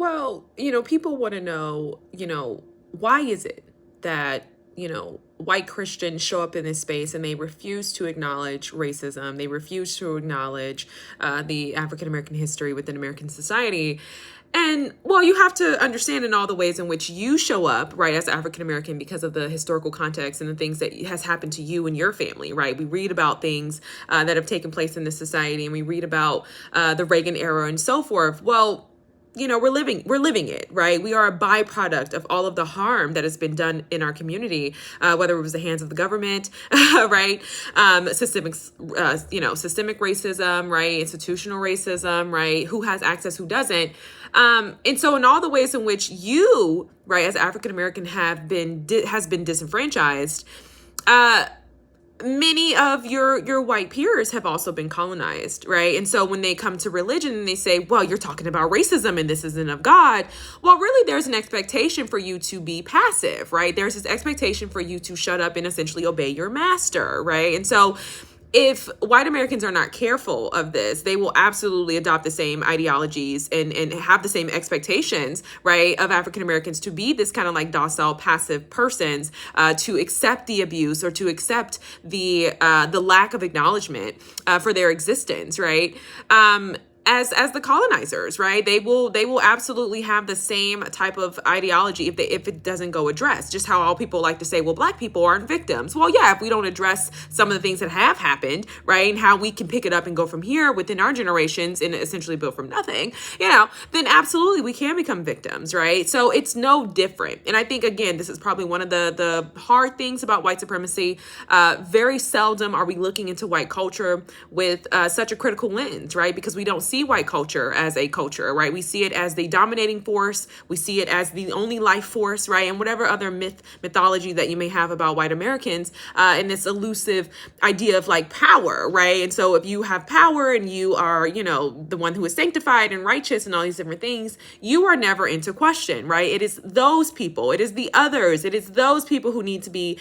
Well, people want to know, why is it that, white Christians show up in this space and they refuse to acknowledge racism? They refuse to acknowledge the African American history within American society. And well, you have to understand in all the ways in which you show up, right, as African American because of the historical context and the things that has happened to you and your family, right? We read about things that have taken place in this society, and we read about the Reagan era and so forth. Well, we're living it, right? We are a byproduct of all of the harm that has been done in our community, whether it was the hands of the government, right? Systemic racism, right? Institutional racism, right? Who has access, who doesn't. And so in all the ways in which you, right, as African American has been disenfranchised, many of your white peers have also been colonized, right? And so when they come to religion and they say, well, you're talking about racism and this isn't of God, well, really there's an expectation for you to be passive, right? There's this expectation for you to shut up and essentially obey your master, right? And so if white Americans are not careful of this, they will absolutely adopt the same ideologies and have the same expectations, right, of African Americans to be this kind of like docile, passive persons, to accept the abuse or to accept the lack of acknowledgement for their existence, right? As the colonizers, right? They will absolutely have the same type of ideology if it doesn't go addressed. Just how all people like to say, well, Black people aren't victims. Well, yeah, if we don't address some of the things that have happened, right, and how we can pick it up and go from here within our generations and essentially build from nothing, then absolutely we can become victims, right? So it's no different. And I think, again, this is probably one of the hard things about white supremacy. Very seldom are we looking into white culture with such a critical lens, right? Because we don't see white culture as a culture, right? We see it as the dominating force. We see it as the only life force, right? And whatever other mythology that you may have about white Americans, and this elusive idea of like power, right? And so if you have power and you are, the one who is sanctified and righteous and all these different things, you are never into question, right? It is those people, it is the others, it is those people who need to be,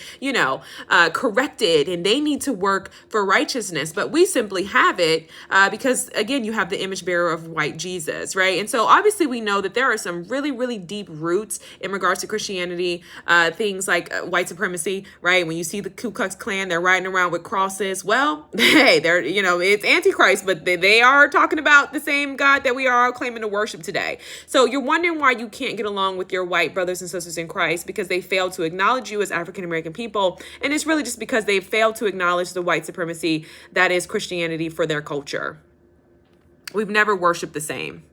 corrected, and they need to work for righteousness. But we simply have it because, again, you have the image bearer of white Jesus, right? And so obviously we know that there are some really, really deep roots in regards to Christianity, things like white supremacy, right? When you see the Ku Klux Klan, they're riding around with crosses. Well, hey, they're, it's Antichrist, but they are talking about the same God that we are all claiming to worship today. So you're wondering why you can't get along with your white brothers and sisters in Christ because they failed to acknowledge you as African American people. And it's really just because they failed to acknowledge the white supremacy that is Christianity for their culture. We've never worshiped the same.